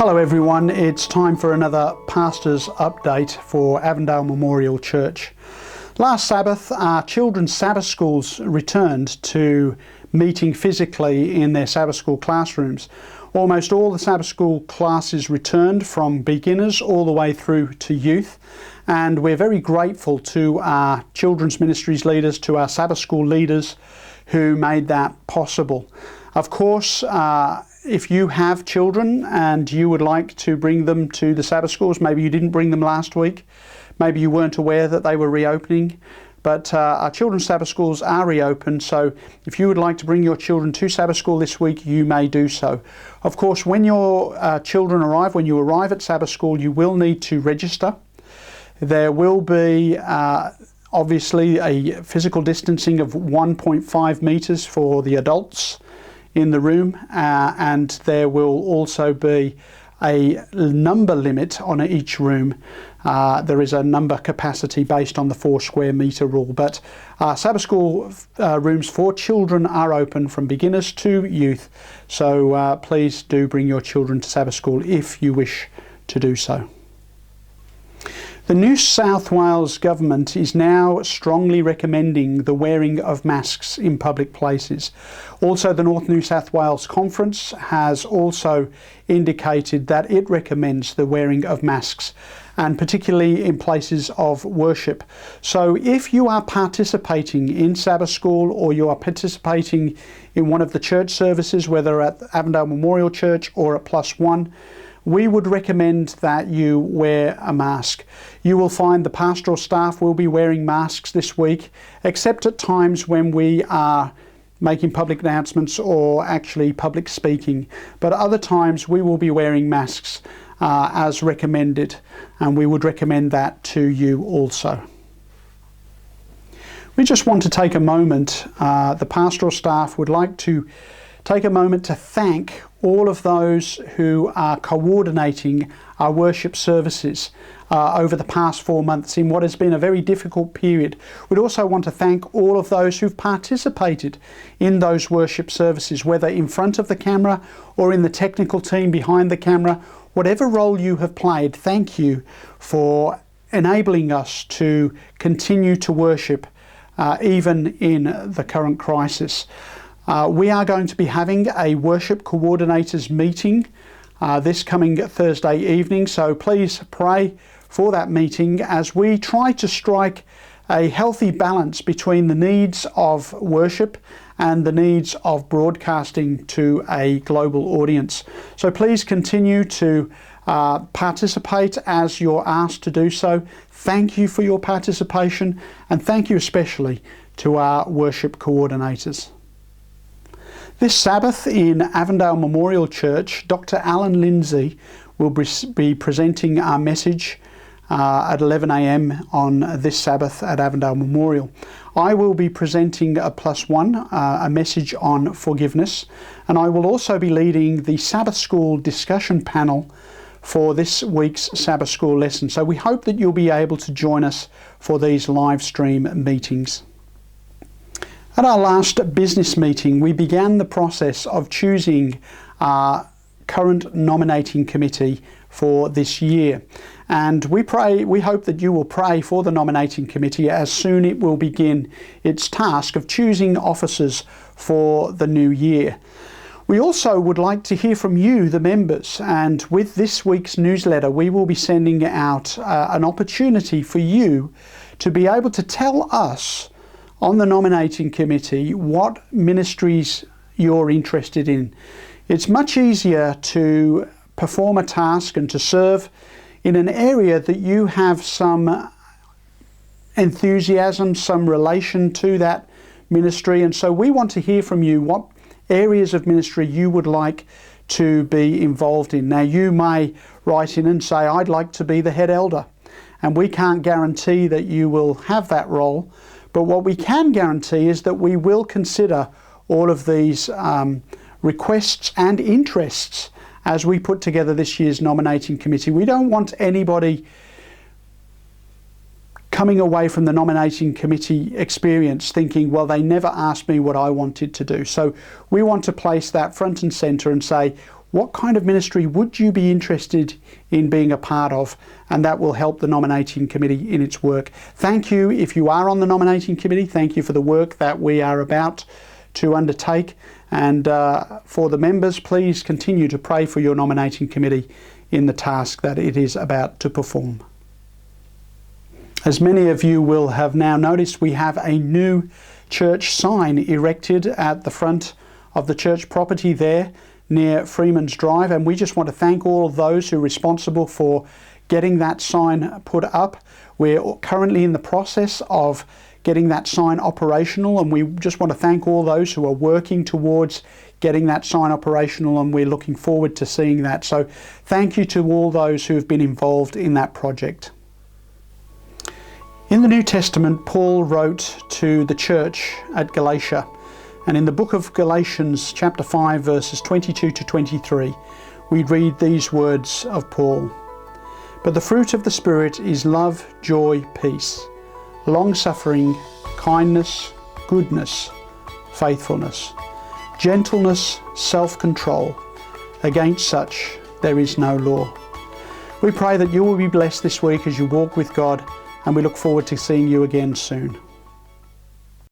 Hello everyone, it's time for another pastor's update for Avondale Memorial Church. Last Sabbath, our children's Sabbath schools returned to meeting physically in their Sabbath school classrooms. Almost all the Sabbath school classes returned, from beginners all the way through to youth, and we're very grateful to our children's ministries leaders, to our Sabbath school leaders who made that possible. Of course, if you have children and you would like to bring them to the Sabbath schools, maybe you didn't bring them last week, maybe you weren't aware that they were reopening, but our children's Sabbath schools are reopened, so if you would like to bring your children to Sabbath school this week, you may do so. Of course, when your children arrive, when you arrive at Sabbath school, you will need to register. There will be obviously a physical distancing of 1.5 metres for the adults in the room, and there will also be a number limit on each room. There is a number capacity based on the 4 square metre rule, but Sabbath school rooms for children are open from beginners to youth, so please do bring your children to Sabbath school if you wish to do so. The New South Wales government is now strongly recommending the wearing of masks in public places. Also, the North New South Wales Conference has also indicated that it recommends the wearing of masks, and particularly in places of worship. So if you are participating in Sabbath school, or you are participating in one of the church services, whether at Avondale Memorial Church or at Plus One, we would recommend that you wear a mask. You will find the pastoral staff will be wearing masks this week, except at times when we are making public announcements or actually public speaking. But other times we will be wearing masks as recommended, and we would recommend that to you also. We just want to take a moment, the pastoral staff would like to take a moment to thank all of those who are coordinating our worship services over the past 4 months in what has been a very difficult period. We'd also want to thank all of those who've participated in those worship services, whether in front of the camera or in the technical team behind the camera. Whatever role you have played, thank you for enabling us to continue to worship even in the current crisis. We are going to be having a worship coordinators meeting this coming Thursday evening, so please pray for that meeting as we try to strike a healthy balance between the needs of worship and the needs of broadcasting to a global audience. So please continue to participate as you're asked to do so. Thank you for your participation, and thank you especially to our worship coordinators. This Sabbath in Avondale Memorial Church, Dr. Alan Lindsay will be presenting our message at 11 a.m. on this Sabbath at Avondale Memorial. I will be presenting a Plus One, a message on forgiveness, and I will also be leading the Sabbath School discussion panel for this week's Sabbath School lesson. So we hope that you'll be able to join us for these live stream meetings. At our last business meeting, we began the process of choosing our current nominating committee for this year. And we hope that you will pray for the nominating committee as soon it will begin its task of choosing officers for the new year. We also would like to hear from you, the members, and with this week's newsletter, we will be sending out an opportunity for you to be able to tell us on the nominating committee what ministries you're interested in. It's much easier to perform a task and to serve in an area that you have some enthusiasm, some relation to that ministry, and so we want to hear from you what areas of ministry you would like to be involved in. Now, you may write in and say, I'd like to be the head elder, and we can't guarantee that you will have that role. But what we can guarantee is that we will consider all of these requests and interests as we put together this year's nominating committee. We don't want anybody coming away from the nominating committee experience thinking, well, they never asked me what I wanted to do. So we want to place that front and centre and say, what kind of ministry would you be interested in being a part of? And that will help the nominating committee in its work. Thank you if you are on the nominating committee. Thank you for the work that we are about to undertake. And for the members, please continue to pray for your nominating committee in the task that it is about to perform. As many of you will have now noticed, we have a new church sign erected at the front of the church property there near Freeman's Drive, and we just want to thank all of those who are responsible for getting that sign put up. We're currently in the process of getting that sign operational, and we just want to thank all those who are working towards getting that sign operational, and we're looking forward to seeing that. So thank you to all those who have been involved in that project. In the New Testament, Paul wrote to the church at Galatia, and in the book of Galatians chapter 5 verses 22 to 23, we read these words of Paul. But the fruit of the Spirit is love, joy, peace, long-suffering, kindness, goodness, faithfulness, gentleness, self-control. Against such there is no law. We pray that you will be blessed this week as you walk with God, and we look forward to seeing you again soon.